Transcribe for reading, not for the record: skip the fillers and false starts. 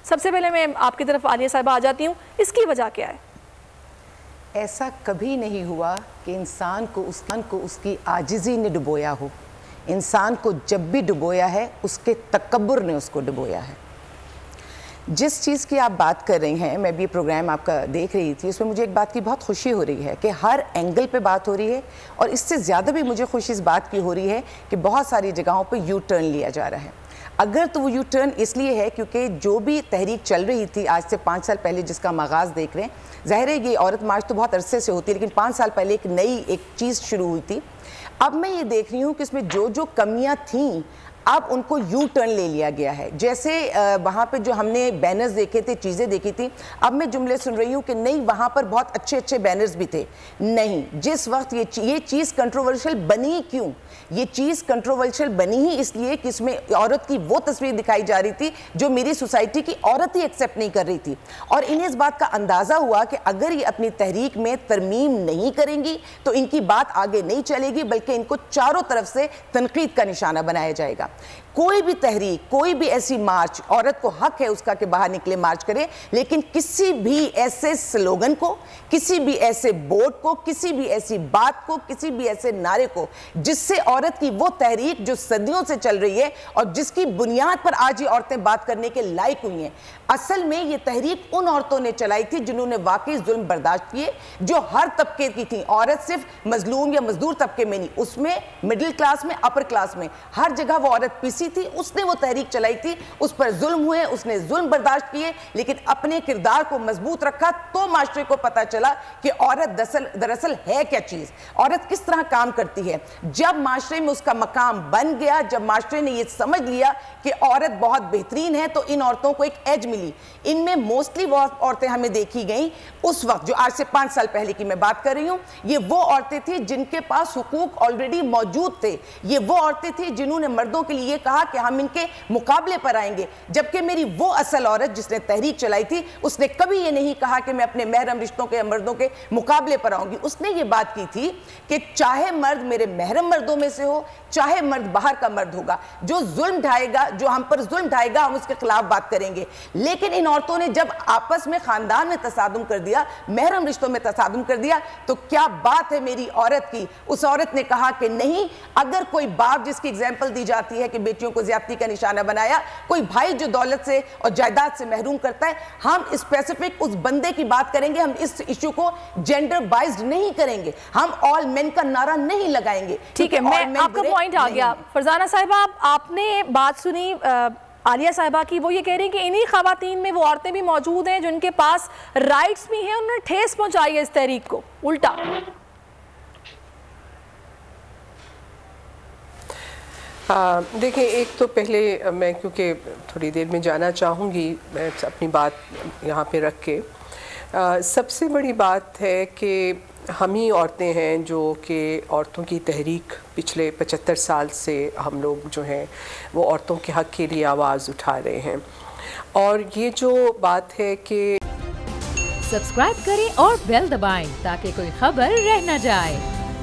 सबसे पहले मैं आपकी तरफ आलिया साहिबा आ जाती हूँ, इसकी वजह क्या है? ऐसा कभी नहीं हुआ कि इंसान को उसकी आजिज़ी ने डुबोया हो। इंसान को जब भी डुबोया है उसके तकब्बुर ने उसको डुबोया है। जिस चीज़ की आप बात कर रही हैं, मैं भी प्रोग्राम आपका देख रही थी, उसमें मुझे एक बात की बहुत खुशी हो रही है कि हर एंगल पे बात हो रही है, और इससे ज़्यादा भी मुझे खुशी इस बात की हो रही है कि बहुत सारी जगहों पे यू टर्न लिया जा रहा है। अगर तो वो यू टर्न इसलिए है क्योंकि जो भी तहरीक चल रही थी आज से 5 साल पहले, जिसका हम आगाज़ देख रहे हैं, ज़ाहिर है ये औरत मार्च तो बहुत अरसे से होती है, लेकिन 5 साल पहले एक नई एक चीज़ शुरू हुई थी। अब मैं ये देख रही हूँ कि इसमें जो जो कमियाँ थीं अब उनको यू टर्न ले लिया गया है। जैसे वहाँ पे जो हमने बैनर्स देखे थे, चीज़ें देखी थी, अब मैं जुमले सुन रही हूँ कि नहीं वहाँ पर बहुत अच्छे अच्छे बैनर्स भी थे। नहीं, जिस वक्त ये चीज़ कंट्रोवर्शियल बनी, क्यों ये चीज़ कंट्रोवर्शियल बनी ही इसलिए कि इसमें औरत की वो तस्वीर दिखाई जा रही थी जो मेरी सोसाइटी की औरत ही एक्सेप्ट नहीं कर रही थी। और इन्हें इस बात का अंदाज़ा हुआ कि अगर ये अपनी तहरीक में तरमीम नहीं करेंगी तो इनकी बात आगे नहीं चलेगी, बल्कि इनको चारों तरफ से तनकीद का निशाना बनाया जाएगा। कोई भी तहरीक, कोई भी ऐसी मार्च, औरत को हक है उसका कि बाहर निकले, मार्च करे, लेकिन किसी भी ऐसे स्लोगन को, किसी भी ऐसे बोर्ड को, किसी भी ऐसी बात को, किसी भी ऐसे नारे को जिससे औरत की वो तहरीक जो सदियों से चल रही है और जिसकी बुनियाद पर आज ये औरतें बात करने के लायक हुई हैं, असल में ये तहरीक उन औरतों ने चलाई थी जिन्होंने वाकई जुल्म बर्दाश्त किए, जो हर तबके की थी। औरत सिर्फ मजलूम या मजदूर तबके में नहीं, उसमें मिडिल क्लास में, अपर क्लास में, हर जगह वो औरत पीसी थी। उसने वो तहरीक चलाई थी, उस पर जुल्म हुए, उसने जुल्म बर्दाश्त किए, लेकिन अपने किरदार को मजबूत रखा। तो माशरे को पता चला कि औरत दरअसल है क्या चीज, औरत किस तरह काम करती है। जब माशरे में उसका मकाम बन गया, जब माशरे ने ये समझ लिया कि औरत बहुत बेहतरीन है, तो इन औरतों को एक एज मिली। इनमें मोस्टली वो औरतें हमें देखी गई उस वक्त, जो आज से 5 साल पहले की मैं बात कर रही हूं, ये वो औरतें थी जिनके पास हुकूक ऑलरेडी मौजूद थे। ये वो औरतें थी जिन्होंने मर्दों के लिए कहा कि हम इनके मुकाबले पर आएंगे। जबकि मेरी वो असल औरत जिसने तहरीक चलाई थी, उसने कभी ये नहीं कहा कि मैं अपने महरम रिश्तों के मर्दों के मुकाबले पर आऊंगी। उसने ये बात की थी कि चाहे मर्द मेरे महरम मर्दों में से हो, चाहे मर्द बाहर का मर्द होगा, जो जुल्म ढाएगा, जो हम पर जुल्म ढाएगा, हम उसके खिलाफ बात करेंगे। लेकिन इन औरतों ने जब आपस में खानदान में तसादुम कर दिया, महरम रिश्तों में तसादुम कर दिया, तो क्या बात है मेरी औरत की। उस औरत ने कहा कि नहीं, अगर कोई बाप, जिसकी एग्जाम्पल दी जाती है कि बेटियों को ज्यादती का निशाना बनाया, कोई भाई जो दौलत से और जायदाद से महरूम करता है, हम स्पेसिफिक उस बंदे की बात करेंगे। हम इस इशू को जेंडर बाइज्ड नहीं करेंगे, हम ऑल मेन का नारा नहीं लगाएंगे। ठीक है, मैं आपका पॉइंट आ गया। फरजाना साहिबा, आपने बात सुनी आलिया साहिबा की, वो ये कह रही हैं कि इन्हीं खवातीन में वो औरतें भी मौजूद हैं जिनके पास राइट्स भी हैं, उन्होंने ठेस पहुंचाई है इस तहरीक को। उल्टा देखिए, एक तो पहले मैं, क्योंकि थोड़ी देर में जाना चाहूँगी, मैं अपनी बात यहाँ पे रख के, सबसे बड़ी बात है कि हम ही औरतें हैं जो कि औरतों की तहरीक पिछले 75 साल से हम लोग जो हैं वो औरतों के हक़ के लिए आवाज़ उठा रहे हैं। और ये जो बात है कि सब्सक्राइब करें और बेल दबाएं ताकि कोई खबर रह न जाए।